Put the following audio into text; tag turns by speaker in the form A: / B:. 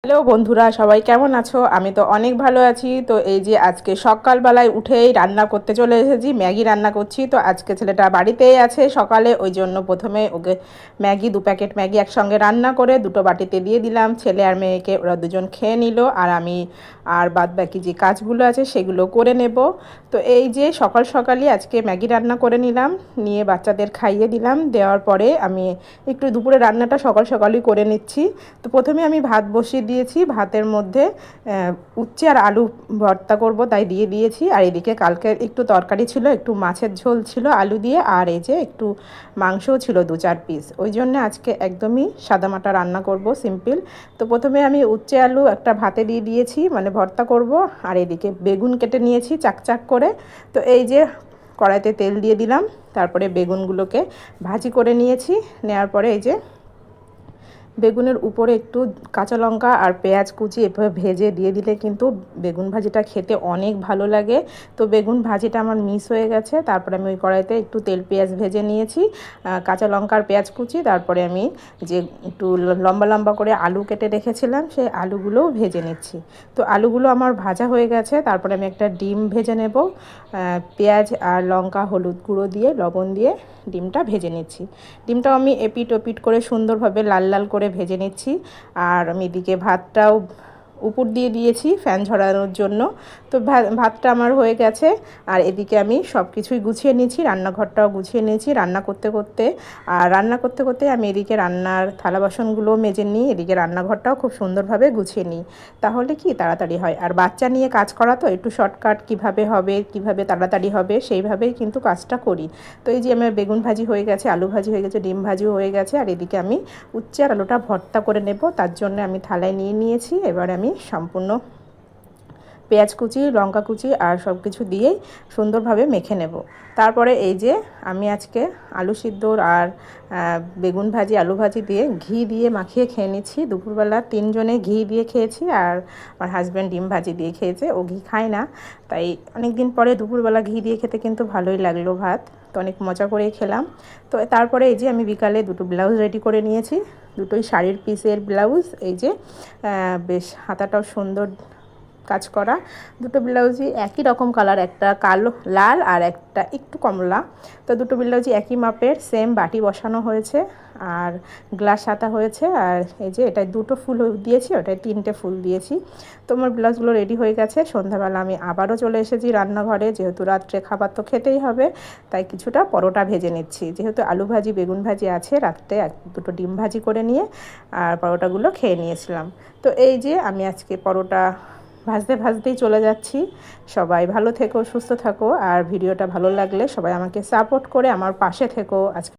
A: Hello বন্ধুরা, সবাই কেমন আছো? আমি তো অনেক ভালো আছি। তো এই যে আজকে সকালবেলায় উঠেই রান্না করতে চলে এসেছি, ম্যাগি রান্না করছি। তো আজকে ছেলেটা বাড়িতেই আছে সকালে, ওই জন্য প্রথমে ওকে ম্যাগি 2 প্যাকেট ম্যাগি একসঙ্গে রান্না করে দুটো বাটিতে দিয়ে দিলাম। ছেলে আর মেয়েকে ওরা দুজন খেয়ে নিল, আর আমি আর বাদ বাকি যে কাজগুলো আছে সেগুলো করে নেব। তো এই যে সকাল সকালই আজকে ম্যাগি রান্না করে নিলাম, নিয়ে বাচ্চাদের খাইয়ে দিলাম। দেওয়ার পরে আমি একটু দুপুরে রান্নাটা সকাল সকালই করে নিচ্ছি। তো প্রথমে আমি ভাত বসিয়ে দিয়েছি, ভাতের মধ্যে উচ্ছে আর আলু ভর্তা করব তাই দিয়ে দিয়েছি। আর এদিকে কালকে একটু তরকারি ছিল, একটু মাছের ঝোল ছিল আলু দিয়ে, আর এই যে একটু মাংসও ছিল 2-4 পিস। ওই জন্য আজকে একদমই সাদামাটা রান্না করব, সিম্পল। তো প্রথমে আমি উচ্ছে আলু একটা ভাতে দিয়ে দিয়েছি, মানে ভর্তা করব। আর এদিকে বেগুন কেটে নিয়েছি চাকচাক করে। তো এই যে কড়াইতে তেল দিয়ে দিলাম, তারপরে বেগুনগুলোকে ভাজি করে নিয়েছি। নেওয়ার পরে এই যে বেগুনের উপরে একটু কাঁচা লঙ্কা আর পেঁয়াজ কুচি এভাবে ভেজে দিয়ে দিলে কিন্তু বেগুন ভাজিটা খেতে অনেক ভালো লাগে। তো বেগুন ভাজিটা আমার মিস হয়ে গেছে, তারপরে আমি ওই কড়াইতে একটু তেল পেঁয়াজ ভেজে নিয়েছি, কাঁচা লঙ্কা আর পেঁয়াজ কুচি। তারপরে আমি যে একটু লম্বা লম্বা করে আলু কেটে রেখেছিলাম সেই আলুগুলোও ভেজে নিচ্ছি। তো আলুগুলো আমার ভাজা হয়ে গেছে, তারপরে আমি একটা ডিম ভেজে নেব। পেঁয়াজ আর লঙ্কা হলুদ গুঁড়ো দিয়ে লবণ দিয়ে ডিমটা ভেজে নিচ্ছি। ডিমটাও আমি এপিট ওপিট করে সুন্দরভাবে লাল লাল করে ভেজে নিচ্ছি। আর আমি এদিকে ভাতটাও উপর দিয়ে দিয়েছি ফ্যান ঝরানোর জন্য। তো ভাতটা আমার হয়ে গেছে। আর এদিকে আমি সব কিছুই গুছিয়ে নিয়েছি, রান্নাঘরটাও গুছিয়ে নিয়েছি রান্না করতে করতে। আর রান্না করতে করতে আমি এদিকে রান্নার থালা বাসনগুলো মেজে নিই, এদিকে রান্নাঘরটাও খুব সুন্দরভাবে গুছিয়ে নিই। তাহলে কি তাড়াতাড়ি হয়। আর বাচ্চা নিয়ে কাজ করা তো একটু শর্টকাট কিভাবে হবে, কিভাবে তাড়াতাড়ি হবে সেইভাবেই কিন্তু কাজটা করি। তো এই যে আমার বেগুন ভাজি হয়ে গেছে, আলু ভাজি হয়ে গেছে, ডিম ভাজিও হয়ে গেছে। আর এদিকে আমি উচ্ছে আর আলুটা ভর্তা করে নেব, তার জন্য আমি থালায় নিয়ে নিয়েছি। এবার আমি সম্পূর্ণ পেঁয়াজ কুচি লঙ্কা কুচি আর সব কিছু দিয়েই সুন্দরভাবে মেখে নেব। তারপরে এই যে আমি আজকে আলু সিদ্ধ আর বেগুন ভাজি আলু ভাজি দিয়ে ঘি দিয়ে মাখিয়ে খেয়ে নিচ্ছি। দুপুরবেলা 3 জনে ঘি দিয়ে খেয়েছি, আর আমার হাজব্যান্ড ডিম ভাজি দিয়ে খেয়েছে, ও ঘি খায় না। তাই অনেক দিন পরে দুপুরবেলা ঘি দিয়ে খেতে কিন্তু ভালোই লাগলো ভাত। তো অনেক মজা করেই খেলাম। তো তারপরে এই যে আমি বিকালে দুটো ব্লাউজ রেডি করে নিয়েছি, দুটোই শাড়ির পিসের ব্লাউজ। এই যে বেশ হাতাটাও সুন্দর কাজ করা, দুটো ব্লাউজই একই রকম কালার, একটা কালো লাল আর একটা একটু কমলা। তো দুটো ব্লাউজই একই মাপের, সেম বাটি বসানো হয়েছে আর গ্লাস হাতা হয়েছে। আর এই যে এটায় 2টো ফুল দিয়েছি, ওটায় 3টে ফুল দিয়েছি। তো আমার ব্লাউজগুলো রেডি হয়ে গেছে। সন্ধ্যাবেলা আমি আবারও চলে এসেছি রান্নাঘরে, যেহেতু রাত্রে খাবার তো খেতেই হবে, তাই কিছুটা পরোটা ভেজে নিচ্ছি। যেহেতু আলু ভাজি বেগুন ভাজি আছে, রাত্রে 2টো ডিম ভাজি করে নিয়ে আর পরোটাগুলো খেয়ে নিয়েছিলাম। তো এই যে আমি আজকে পরোটা ভাজতে ভাজতেই চলে যাচ্ছি। সবাই ভালো থেকো, সুস্থ থাকো, আর ভিডিওটা ভালো লাগলে সবাই আমাকে সাপোর্ট করে আমার পাশে থেকো। আজকে